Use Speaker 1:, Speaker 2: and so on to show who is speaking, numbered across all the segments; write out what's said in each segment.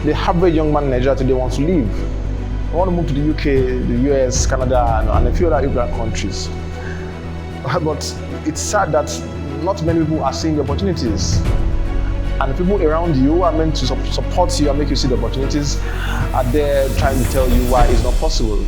Speaker 1: the average young man in Nigeria today wants to live. I want to move to the UK, the US, Canada, and a few other European countries. But it's sad that not many people are seeing the opportunities. And the people around you who are meant to support you and make you see the opportunities are there trying to tell you why it's not possible.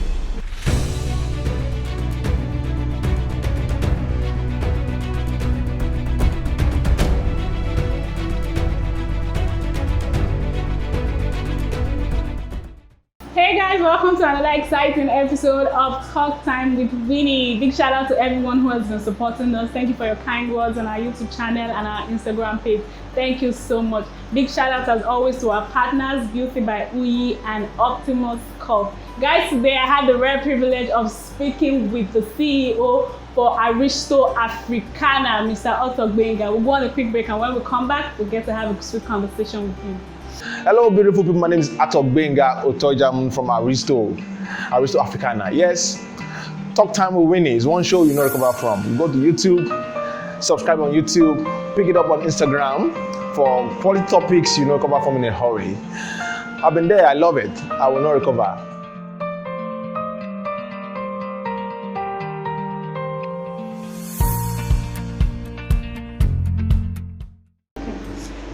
Speaker 2: Hey guys, welcome to another exciting episode of Talk Time with Winnie. Big shout out to everyone who has been supporting us. Thank you for your kind words on our YouTube channel and our Instagram page. Thank you so much. Big shout out as always to our partners, Beauty by Uyi and Optimus Cough. Guys, today I had the rare privilege of speaking with the CEO for Aristo Afrikana, Mr. GBENGA. We'll go on a quick break, and when we come back, we'll get to have a sweet conversation with him.
Speaker 1: Hello, beautiful people. My name is GBENGA Otojam from Aristo Afrikana. Yes, Talk Time with Winnie is one show you know to come back from. You go to YouTube, subscribe on YouTube, pick it up on Instagram for quality topics you know to come back from in a hurry. I've been there, I love it. I will not recover.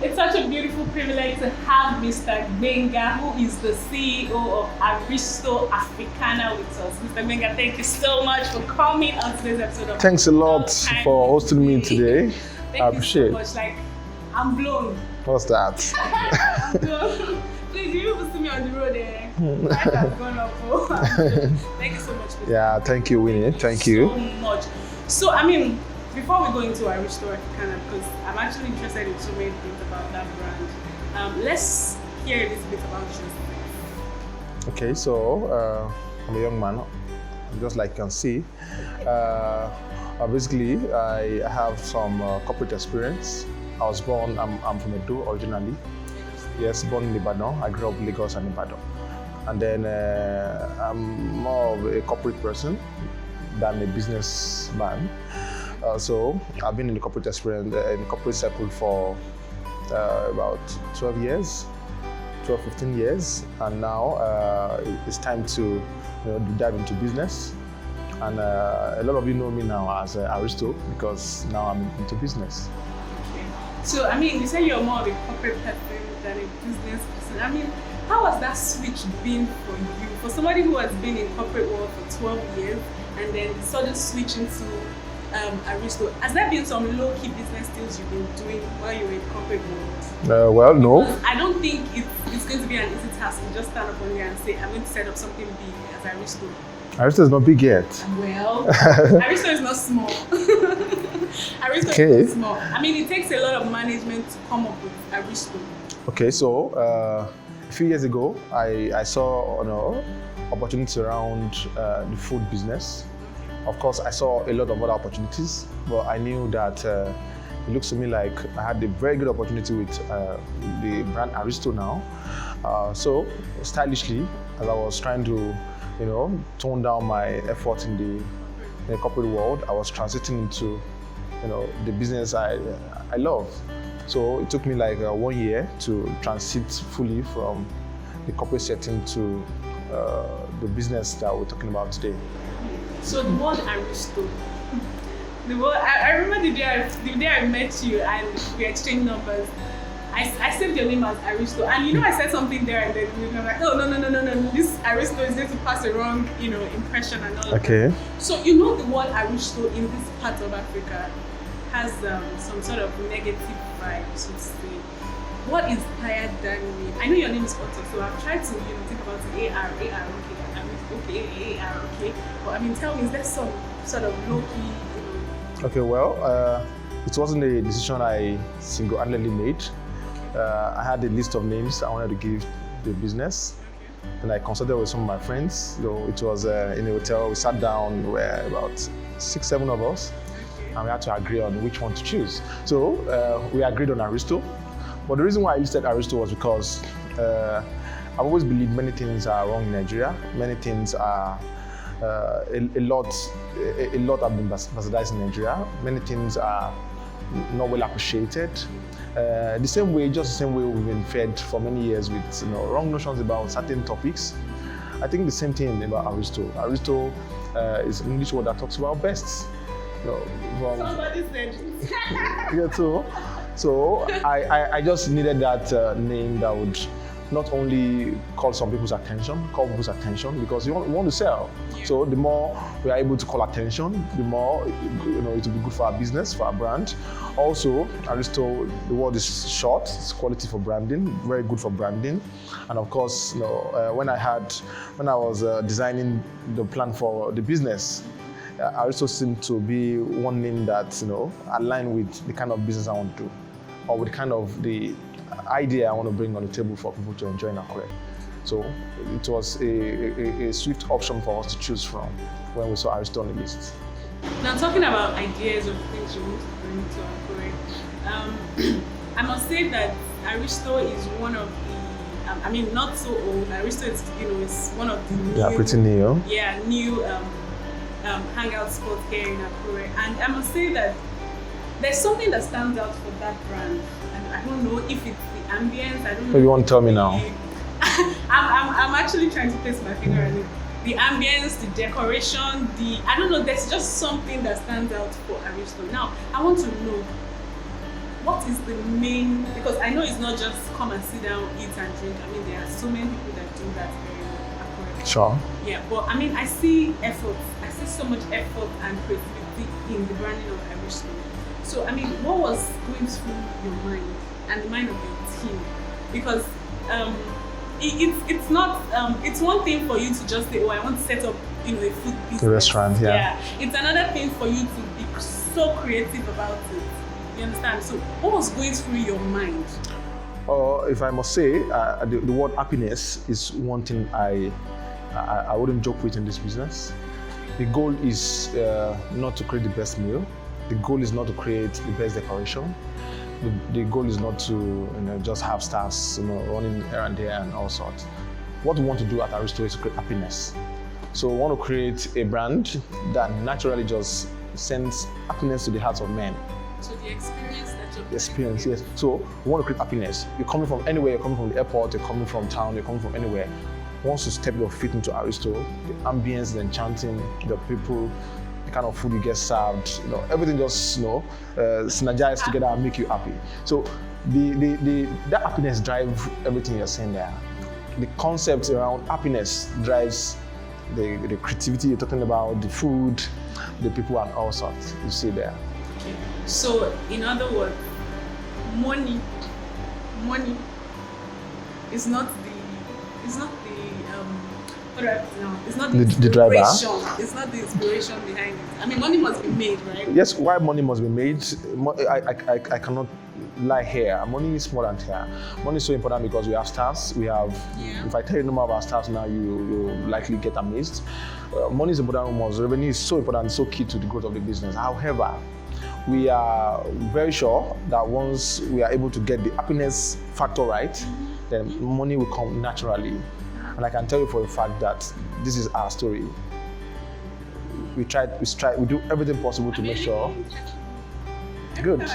Speaker 2: It's such a beautiful privilege to have Mr. GBENGA, who is the CEO of Aristo Afrikana with us. Mr. GBENGA, thank you so much for coming on today's episode of
Speaker 1: Thanks a lot for hosting me today. I appreciate
Speaker 2: it. So much. I'm blown.
Speaker 1: What's that?
Speaker 2: I'm blown. Please, you will see me on the road there. Life has gone up. Thank you so much. Mr.
Speaker 1: Yeah, thank you, Winnie. Thank you.
Speaker 2: So much. So, before we go into Aristo Afrikana, because I'm actually interested in so many things about that brand, let's hear a little bit about yourself.
Speaker 1: Okay, so I'm a young man, just like you can see. Basically, I have some corporate experience. I was born, I'm from Edo originally. Yes, born in Ibadan. I grew up in Lagos and Ibadan. And then I'm more of a corporate person than a businessman. So I've been in the corporate experience, in the corporate circle for about 12 years, 15 years. And now it's time to dive into business. And a lot of you know me now as Aristo because now I'm into business.
Speaker 2: Okay. So, you say you're more of a corporate person than a business person. How has that switch been for you? For somebody who has been in corporate world for 12 years and then suddenly switch into Aristo, has there been some low-key business deals you've been doing while you were in corporate world?
Speaker 1: Well, no.
Speaker 2: I don't think it's going to be an easy task to just stand up on here and say, I'm going to set up something big as Aristo.
Speaker 1: Aristo is not big yet.
Speaker 2: Well, Aristo is not small. Aristo is not small. It takes a lot of management to come up with Aristo. Okay,
Speaker 1: so a few years ago, I saw opportunities around the food business. Of course, I saw a lot of other opportunities, but I knew that it looks to me like I had a very good opportunity with the brand Aristo now. So, stylishly, as I was trying to, tone down my effort in the corporate world, I was transiting into, the business I love. So it took me like 1 year to transit fully from the corporate setting to the business that we're talking about today.
Speaker 2: So the word Aristo, I remember the day I met you and we exchanged numbers. I saved your name as Aristo, and I said something there, and then we were like, oh no, this Aristo is going to pass a wrong impression and all.
Speaker 1: Okay.
Speaker 2: That. So the word Aristo in this part of Africa has some sort of negative vibe, so to say. What inspired that name? I know your name is Otto, so I've tried to think about it. AR, okay. But tell me, is there some sort of low-key?
Speaker 1: Okay, well, it wasn't a decision I single-handedly made. I had a list of names I wanted to give the business. And I consulted with some of my friends. It was in a hotel. We sat down, we were about 6-7 of us, and we had to agree on which one to choose. So we agreed on Aristo. But the reason why I listed Aristo was because I've always believed many things are wrong in Nigeria. Many things are a lot have been bastardized in Nigeria. Many things are not well appreciated. The same way we've been fed for many years with wrong notions about certain topics. I think the same thing about Aristo. Aristo is an English word that talks about best.
Speaker 2: Somebody said it.
Speaker 1: Yeah, so I just needed that name that would not only call people's attention, because we want to sell. Yeah. So the more we are able to call attention, the more it will be good for our business, for our brand. Also, Aristo, the word is short, it's quality for branding, very good for branding. And of course, when I was designing the plan for the business, Aristo seemed to be one name that aligned with the kind of business I want to do, or with kind of the idea I want to bring on the table for people to enjoy in our career. So it was a swift option for us to choose from when we saw Aristo on the list.
Speaker 2: Now, talking about ideas of things you want to bring to our career, I must say that Aristo is one of the, not so old. Aristo is, is one of the new,
Speaker 1: pretty new.
Speaker 2: Yeah, new hangout spot here in Akure. And I must say that there's something that stands out for that brand. And I don't know if it's the ambience. I don't know.
Speaker 1: Maybe you want to tell me now.
Speaker 2: I'm actually trying to place my finger on it. The ambience, the decoration, I don't know, there's just something that stands out for Aristo. Now, I want to know, what is the main, because I know it's not just come and sit down, eat and drink. There are so many people that do that very well.
Speaker 1: Sure.
Speaker 2: Yeah, but I see effort. I see so much effort and creativity in the branding of Aristo. So, what was going through your mind and the mind of your team? Because it's not it's one thing for you to just say, I want to set up a food business,
Speaker 1: a restaurant. Yeah.
Speaker 2: It's another thing for you to be so creative about it. You understand? So what was going through your mind?
Speaker 1: If I must say, the word happiness is one thing I wouldn't joke with in this business. The goal is not to create the best meal. The goal is not to create the best decoration. The goal is not to just have stars running here and there and all sorts. What we want to do at Aristo is to create happiness. So we want to create a brand that naturally just sends happiness to the hearts of men.
Speaker 2: So the experience that you're
Speaker 1: experience, yes. So we want to create happiness. You're coming from anywhere, you're coming from the airport, you're coming from town, you're coming from anywhere. Once you step your feet into Aristo, the ambience, the enchanting, the people, the kind of food you get served, everything just synergize together and make you happy. So that happiness drives everything you're saying there. The concept around happiness drives the creativity you're talking about, the food, the people and all sorts you see there.
Speaker 2: Okay. So in other words, money is not the
Speaker 1: driver.
Speaker 2: It's not the inspiration behind it. Money must be made, right?
Speaker 1: Yes, why money must be made? I cannot lie here. Money is more than here. Money is so important because we have stars. If I tell you the number of our stars now, you likely get amazed. Money is important. Revenue is so important, so key to the growth of the business. However, we are very sure that once we are able to get the happiness factor right, then money will come naturally. And I can tell you for a fact that this is our story. We do everything possible to make sure. Good.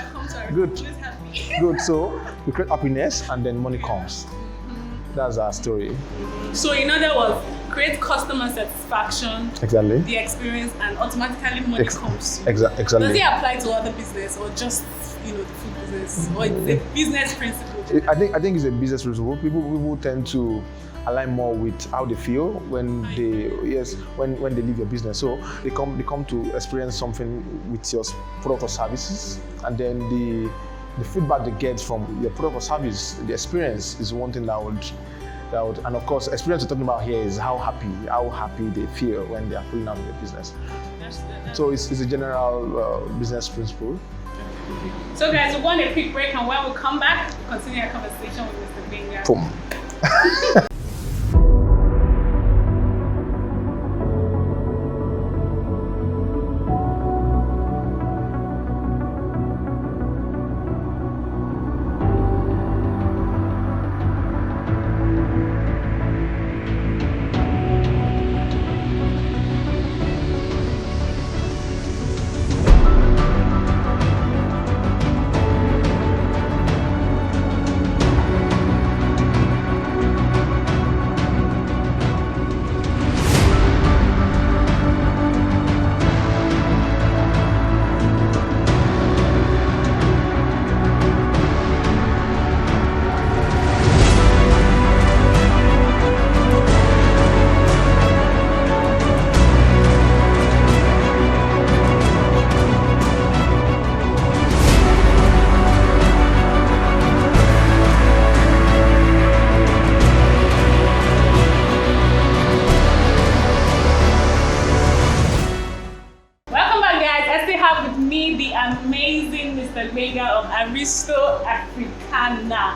Speaker 1: So we create happiness and then money comes. That's our story.
Speaker 2: So in other words, create customer satisfaction,
Speaker 1: exactly,
Speaker 2: the experience, and automatically money comes.
Speaker 1: Exactly.
Speaker 2: Does it apply to other business or just the food business, or it's a business principle?
Speaker 1: I think it's a business principle. People tend to align more with how they feel when they leave your business. So they come to experience something with your product or services, and then the feedback they get from your product or service, the experience is one thing that would, and of course, experience we're talking about here is how happy they feel when they are pulling out of their business. So it's a general business principle.
Speaker 2: So guys, we're going to a quick break, and when we come back, we'll continue our conversation with Mr. GBENGA.
Speaker 1: Boom.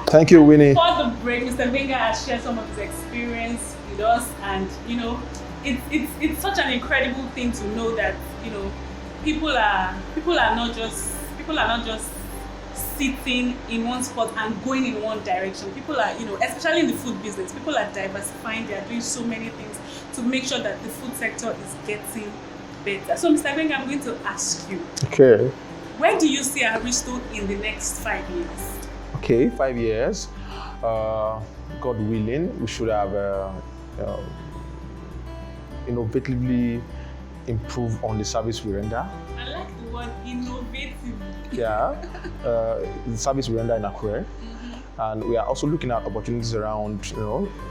Speaker 1: Thank you, Winnie.
Speaker 2: Before the break, Mr. Benga has shared some of his experience with us, and it's such an incredible thing to know that people are not just sitting in one spot and going in one direction. People are, especially in the food business, people are diversifying. They are doing so many things to make sure that the food sector is getting better. So, Mr. Benga, I'm going to ask you.
Speaker 1: Okay.
Speaker 2: Where do you see Aristo in the next 5 years?
Speaker 1: Okay, 5 years. God willing, we should have innovatively improve on the service we render.
Speaker 2: I like the word innovative.
Speaker 1: Yeah, the service we render in Akure. And we are also looking at opportunities around,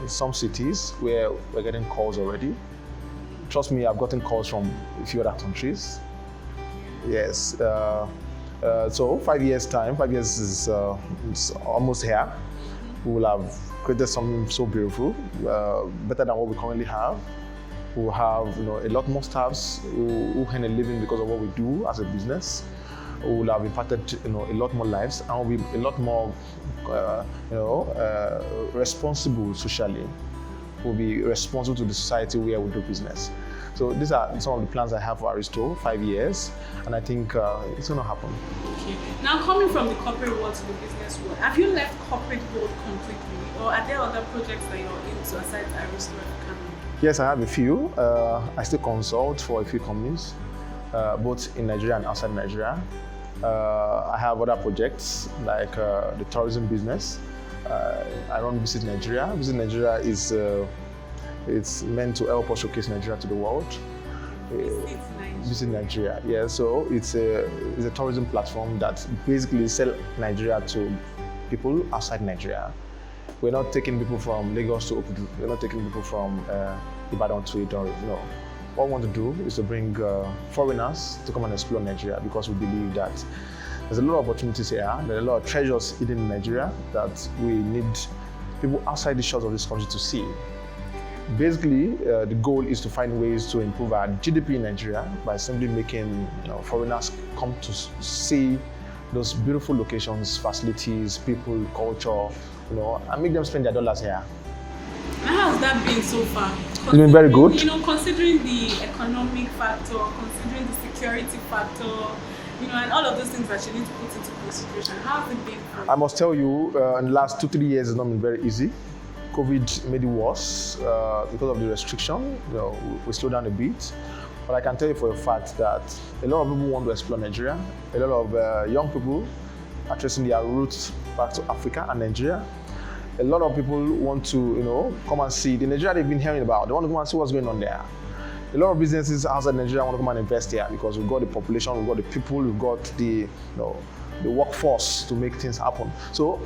Speaker 1: some cities where we're getting calls already. Trust me, I've gotten calls from a few other countries. Yes. So 5 years time, 5 years is it's almost here. We will have created something so beautiful, better than what we currently have. We will have a lot more staffs who earn a living because of what we do as a business. We will have impacted a lot more lives, and we'll be a lot more responsible socially. We'll be responsible to the society where we do business. So these are some of the plans I have for Aristo, 5 years, and I think it's going to happen.
Speaker 2: Okay. Now, coming from the corporate world to the business world, have you left corporate world completely, or are there other projects that you're into aside Aristo Afrikana?
Speaker 1: Yes, I have a few. I still consult for a few companies, both in Nigeria and outside Nigeria. I have other projects like the tourism business. I run Visit Nigeria. Visit Nigeria is it's meant to help us showcase Nigeria to the world. Visit Nigeria, yeah. So it's a tourism platform that basically sells Nigeria to people outside Nigeria. We're not taking people from Lagos to Obudu. We're not taking people from Ibadan to Idori. What we want to do is to bring foreigners to come and explore Nigeria, because we believe that there's a lot of opportunities here. There are a lot of treasures hidden in Nigeria that we need people outside the shores of this country to see. Basically, the goal is to find ways to improve our GDP in Nigeria by simply making foreigners come to see those beautiful locations, facilities, people, culture, and make them spend their dollars here.
Speaker 2: How has that been so far?
Speaker 1: It's been very good.
Speaker 2: Considering the economic factor, considering the security factor, and all of those things that you need to put into consideration. How has it been?
Speaker 1: I must tell you, in the last 2-3 years, it's not been very easy. COVID made it worse because of the restriction. We slowed down a bit. But I can tell you for a fact that a lot of people want to explore Nigeria. A lot of young people are tracing their roots back to Africa and Nigeria. A lot of people want to, come and see the Nigeria they've been hearing about. They want to come and see what's going on there. A lot of businesses outside Nigeria want to come and invest here because we've got the population, we've got the people, we've got the workforce to make things happen. So,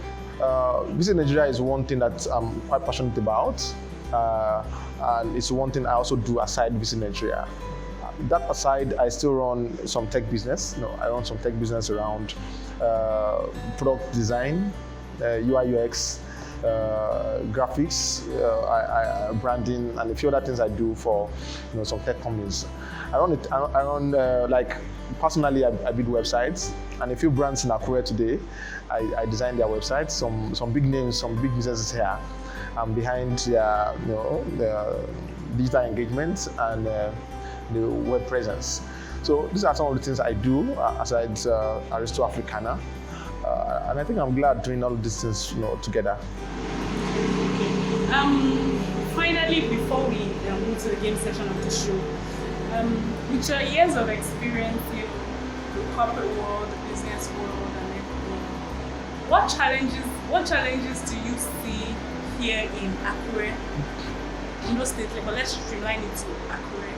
Speaker 1: Visit Nigeria is one thing that I'm quite passionate about, and it's one thing I also do aside Visit Nigeria. That aside, I still run some tech business. I run some tech business around product design, UI UX, graphics, branding, and a few other things I do for some tech companies. I run like personally, I build websites, and a few brands in Akure today. I design their websites. Some big names, some big businesses here. I'm behind their the digital engagement and the web presence. So these are some of the things I do aside Aristo Afrikana, and I think I'm glad doing all of these things together.
Speaker 2: Finally, before we move to the game section of the show, with your years of experience in the corporate world, the business world, and everything, what challenges do you see here in Akure? No state level, let's streamline it to Akure.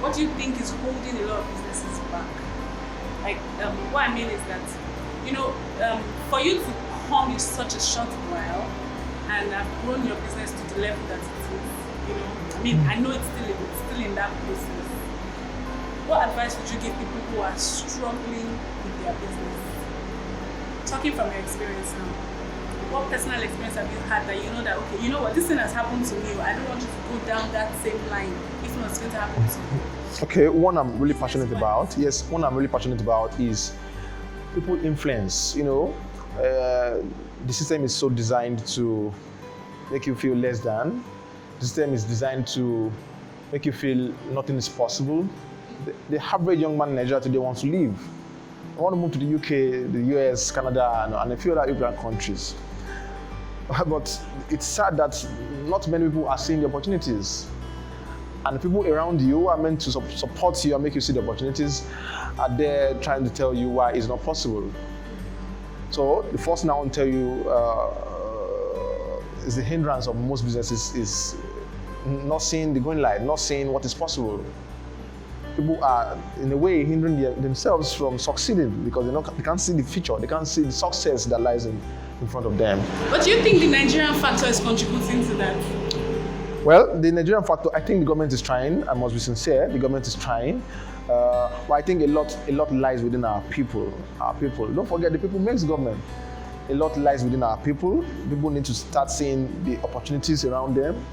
Speaker 2: What do you think is holding a lot of businesses back? Like, what I mean is that, for you to come in such a short while and have grown your business to the level that it is, I know it's still in that process. What advice would you give people who are struggling with their business? Talking from your experience now, what personal experience have you had that that, okay, you know what, this thing has happened to me, I don't want you to go down that same line if not, it's going to happen to you?
Speaker 1: Okay, one I'm really passionate about. Yes, one I'm really passionate about is people influence. The system is so designed to make you feel less than. The system is designed to make you feel nothing is possible. The average young man in Nigeria today wants to leave. I want to move to the UK, the US, Canada, and a few other European countries. But it's sad that not many people are seeing the opportunities. And the people around you who are meant to support you and make you see the opportunities are there trying to tell you why it's not possible. So the first thing I want to tell you is the hindrance of most businesses is not seeing the green light, not seeing what is possible. People are, in a way, hindering themselves from succeeding because they can't see the future, they can't see the success that lies in front of them.
Speaker 2: But do you think the Nigerian factor is contributing to that?
Speaker 1: Well, the Nigerian factor, I think the government is trying. I must be sincere. The government is trying, but I think a lot lies within our people. Our people. Don't forget, the people makes government. A lot lies within our people. People need to start seeing the opportunities around them.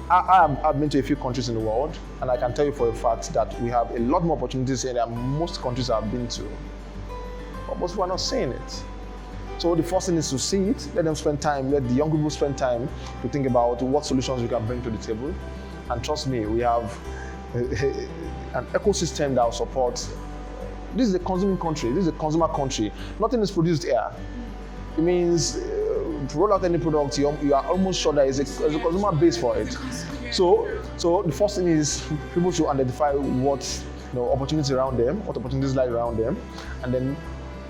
Speaker 1: I've been to a few countries in the world, and I can tell you for a fact that we have a lot more opportunities here than most countries I've been to. But most people are not seeing it. So the first thing is to see it, let them spend time, let the young people spend time to think about what solutions we can bring to the table. And trust me, we have an ecosystem that will support. This is a consuming country, this is a consumer country. Nothing is produced here. It means to roll out any product, you are almost sure that there's a consumer base for it. So the first thing is people should identify what opportunities around them, what opportunities lie around them, and then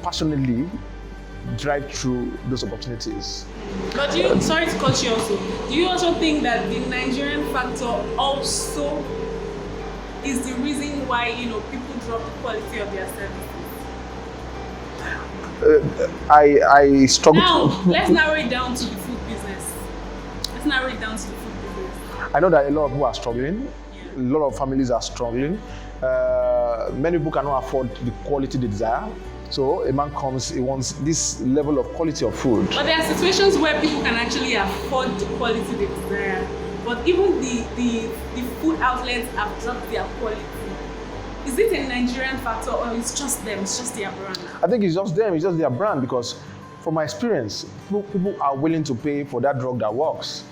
Speaker 1: passionately drive through those opportunities.
Speaker 2: But sorry to cut you also, do you also think that the Nigerian factor also is the reason why people drop the quality of their services?
Speaker 1: I struggle.
Speaker 2: Now, let's narrow it down to the food business.
Speaker 1: I know that a lot of people are struggling. Yeah. A lot of families are struggling. Many people cannot afford the quality they desire. So a man comes, he wants this level of quality of food. But
Speaker 2: there are situations where people can actually afford the quality they desire. But even the food outlets have dropped their quality. Is it a Nigerian factor or it's just them, it's just their brand?
Speaker 1: I think it's just them, it's just their brand because from my experience, people are willing to pay for that drug that works.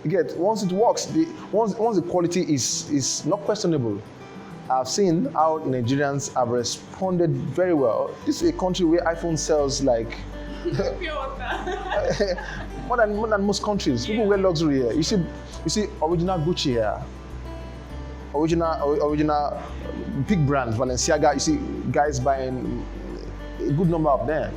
Speaker 1: You get, once it works, once the quality is not questionable. I've seen how Nigerians have responded very well. This is a country where iPhone sells like
Speaker 2: pure water.
Speaker 1: more than most countries. People wear luxury here. You see original Gucci here. Original big brands, Balenciaga. You see guys buying a good number of them.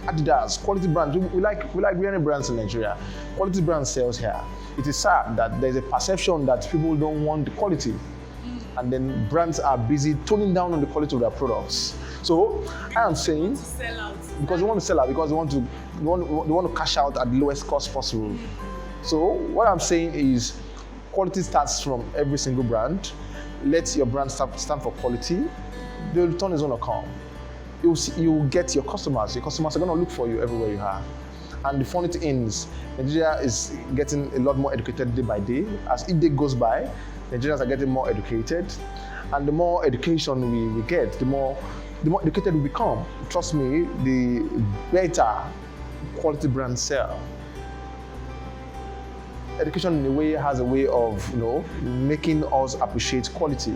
Speaker 1: Adidas, quality brands. We like wearing brands in Nigeria. Quality brand sales here. It is sad that there's a perception that people don't want the quality. And then brands are busy toning down on the quality of their products. So I am saying, because they want to sell out, because they want to cash out at the lowest cost possible. So what I'm saying is, quality starts from every single brand. Let your brand stand for quality. The return is going to come. You'll get your customers. Your customers are going to look for you everywhere you are. And the funny thing is, Nigeria is getting a lot more educated day by day. As each day goes by, Nigerians are getting more educated, and the more education we get, the more educated we become. Trust me, the better quality brands sell. Education in a way has a way of making us appreciate quality,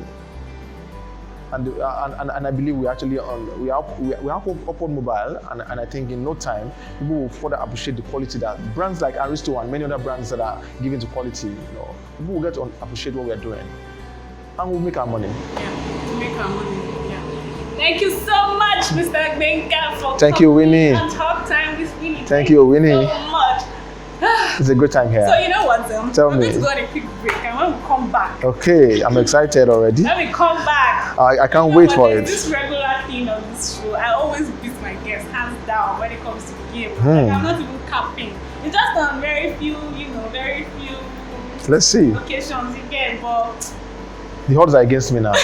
Speaker 1: and I believe we actually we are upward mobile, and I think in no time people will further appreciate the quality that brands like Aristo and many other brands that are given to quality. People will get to appreciate what we are doing, and we'll make our money.
Speaker 2: Yeah, to make our money. Yeah. Thank you so much, Mr. GBENGA, for
Speaker 1: Winnie.
Speaker 2: On Talk Time with Winnie.
Speaker 1: Thank you, Winnie.
Speaker 2: So much.
Speaker 1: It's a great time here.
Speaker 2: So you know what,
Speaker 1: Tell me.
Speaker 2: We're going to go on a quick break, and when we come back.
Speaker 1: Okay, I'm excited already.
Speaker 2: When we come back.
Speaker 1: I can't wait for it.
Speaker 2: This regular thing on this show, I always beat my guests hands down when it comes to game. Like, I'm not even capping. It's just on very few
Speaker 1: Let's see.
Speaker 2: occasions you get, but
Speaker 1: the odds are against me now.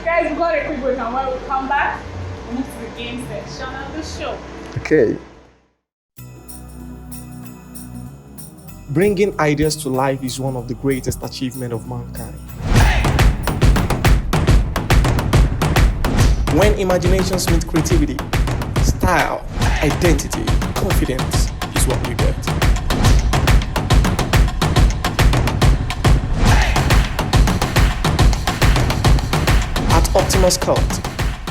Speaker 2: Guys, we've got a quick break, and when we come back, we'll move to the game section of the show.
Speaker 1: Okay.
Speaker 3: Bringing ideas to life is one of the greatest achievements of mankind. When imaginations meet creativity, style identity, confidence is what you get. At Optimus Cult,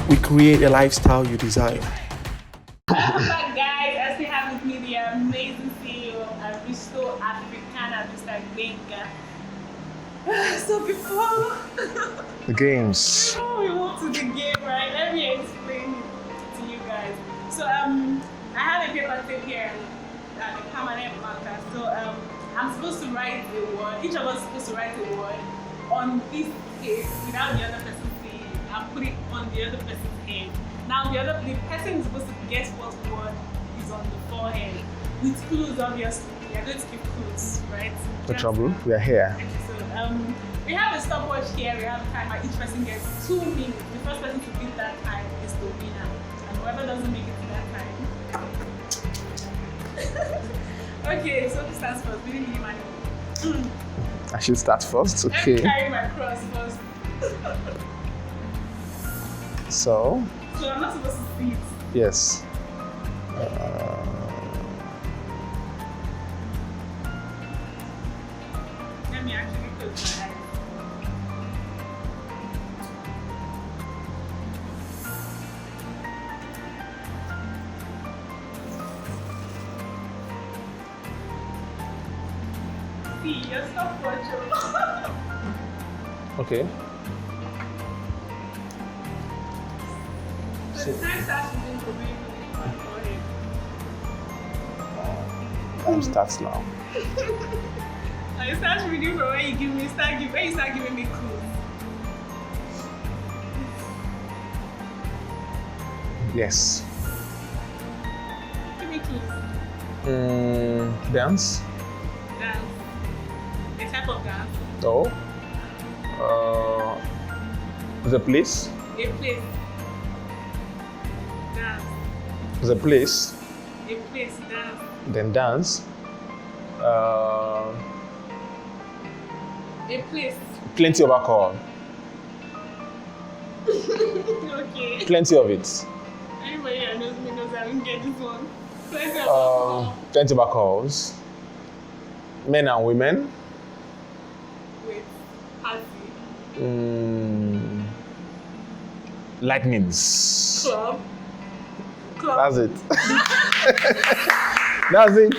Speaker 3: we create a lifestyle you desire.
Speaker 2: Welcome back, guys. I still have with me the amazing CEO of Aristo, Afrikana, Mr. GBENGA. So before
Speaker 1: The games.
Speaker 2: we move to the game, right? Let me explain it to you guys. So I have a paper tape here and a permanent marker. So I'm supposed to write a word. Each of us is supposed to write a word on this tape without the other person saying it, and put it on the other person's head. Now the person is supposed to guess what word is on the forehead with clues. Obviously, we are going to give clues, right?
Speaker 1: No trouble. We are here.
Speaker 2: Okay, so we have a stopwatch here. We have a timer. Each person gets 2 minutes. The first person to beat that time is the winner, and whoever doesn't make it to that time. Okay, so who starts first? We didn't money.
Speaker 1: I should start first.
Speaker 2: Let me
Speaker 1: Okay.
Speaker 2: carry my cross first.
Speaker 1: So,
Speaker 2: So I'm not supposed to see it.
Speaker 1: yes.
Speaker 2: Let me actually close my eyes. See, your stopwatch.
Speaker 1: Okay.
Speaker 2: So the time starts within the way on forehead.
Speaker 1: Time starts now.
Speaker 2: And it starts reading from when you start giving me clues.
Speaker 1: Yes.
Speaker 2: Give me clues.
Speaker 1: Dance.
Speaker 2: Dance. A type of dance.
Speaker 1: Oh. The place.
Speaker 2: A place. Dance.
Speaker 1: The place.
Speaker 2: A place. Dance.
Speaker 1: Then dance.
Speaker 2: A place.
Speaker 1: Plenty of alcohol.
Speaker 2: Okay.
Speaker 1: Plenty of it.
Speaker 2: Anybody that knows me knows I don't get this one. Plenty of alcohol.
Speaker 1: Plenty of alcohols. Men and women.
Speaker 2: Wait. Party.
Speaker 1: Lightnings.
Speaker 2: Club. Club.
Speaker 1: That's it. That's it.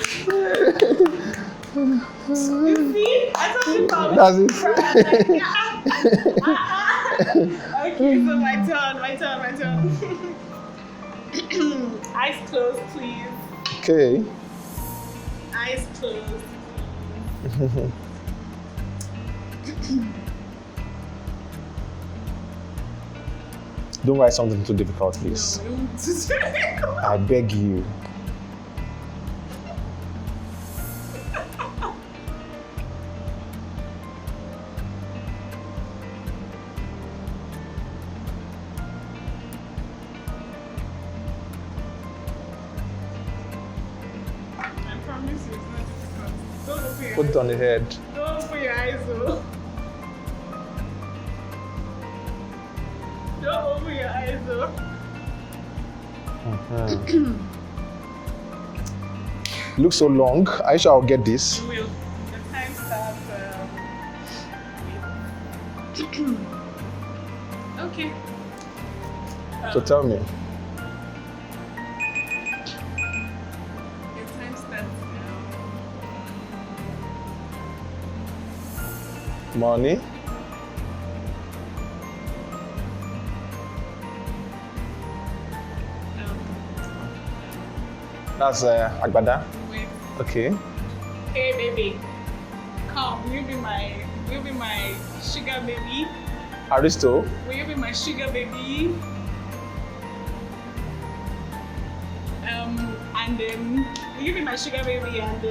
Speaker 2: You see? I told you about
Speaker 1: That's it.
Speaker 2: Okay, so my turn. Eyes closed, please.
Speaker 1: Okay.
Speaker 2: Eyes closed.
Speaker 1: Don't write something too difficult, please. I beg you.
Speaker 2: I promise you it's not difficult. Don't open your
Speaker 1: Put it on the head.
Speaker 2: Don't open your eyes, though. Don't open your eyes, though.
Speaker 1: Looks so long. I sure I'll get this.
Speaker 2: You will. The time starts. Okay.
Speaker 1: So tell me.
Speaker 2: The time starts now.
Speaker 1: Money. That's Agbada.
Speaker 2: Wait.
Speaker 1: Okay.
Speaker 2: Hey, baby. Come. Will you be my sugar baby?
Speaker 1: Aristo.
Speaker 2: Will you be my sugar baby? And then will you be my sugar baby? And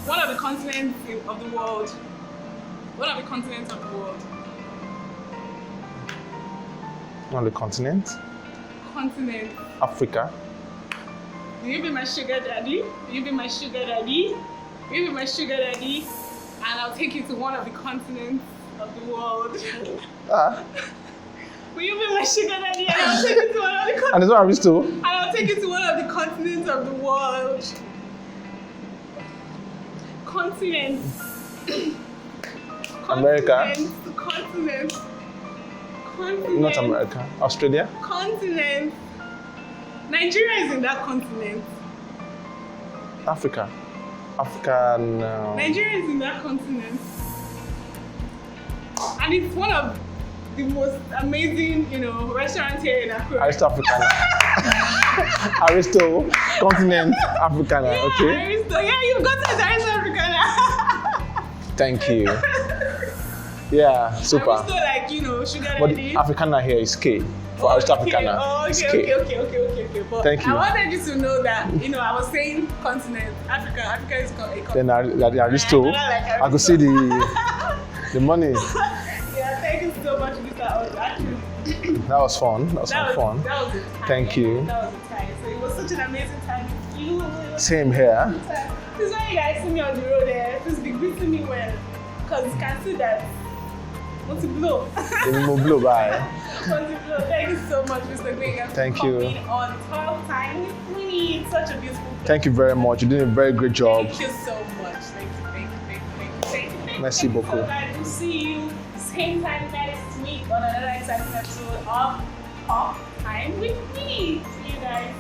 Speaker 2: what are the continents of the world? What are the continents of the world?
Speaker 1: On the continent.
Speaker 2: Continent.
Speaker 1: Africa.
Speaker 2: Will you be my sugar daddy? Will you be my sugar daddy? Will you be my sugar daddy? And I'll take you to one of the continents of the world. Will you be my sugar daddy? And I'll take you to one of the
Speaker 1: And it's not Aristo.
Speaker 2: And I'll take you to one of the continents of the world. Continents.
Speaker 1: America.
Speaker 2: Continents.
Speaker 1: Not America. Australia.
Speaker 2: Continent. Nigeria is in that continent.
Speaker 1: Africa. African.
Speaker 2: Nigeria is in that continent. And it's one of the most amazing, restaurants here in Accra.
Speaker 1: Aristo Afrikana. Aristo, continent Africana.
Speaker 2: Yeah,
Speaker 1: Okay.
Speaker 2: Aristo. Yeah, you've got it, Aristo Africana.
Speaker 1: Thank you. Yeah, super.
Speaker 2: Aristo, sugar
Speaker 1: But
Speaker 2: daddy.
Speaker 1: Africana here is K for Aristo Africana.
Speaker 2: Oh,
Speaker 1: It's
Speaker 2: okay,
Speaker 1: K.
Speaker 2: okay. But
Speaker 1: Thank you.
Speaker 2: I wanted you to know that, I was saying continent. Africa is called a continent.
Speaker 1: Then Aristo, I could see the money.
Speaker 2: Yeah, thank you so much, Mr. Oz. Actually,
Speaker 1: That was fun. That was fun.
Speaker 2: That was the time.
Speaker 1: Thank you.
Speaker 2: That was the time. So it was such an amazing time with you.
Speaker 1: Same here.
Speaker 2: This is why you guys see me on the road there. Please be greeting me well. Because you can see that. Want to blow.
Speaker 1: Then we'll blow by.
Speaker 2: Want to blow. Thank you so much, Mr. Gbenga.
Speaker 1: Thank
Speaker 2: for
Speaker 1: you.
Speaker 2: Being on Talk Time with Winnie. It's such a beautiful place.
Speaker 1: Thank you very much. You're doing a very great job.
Speaker 2: Thank you so much. Thank you.
Speaker 1: Merci beaucoup.
Speaker 2: So glad to see you same time next week on another exciting episode of Talk Time with me. See you guys.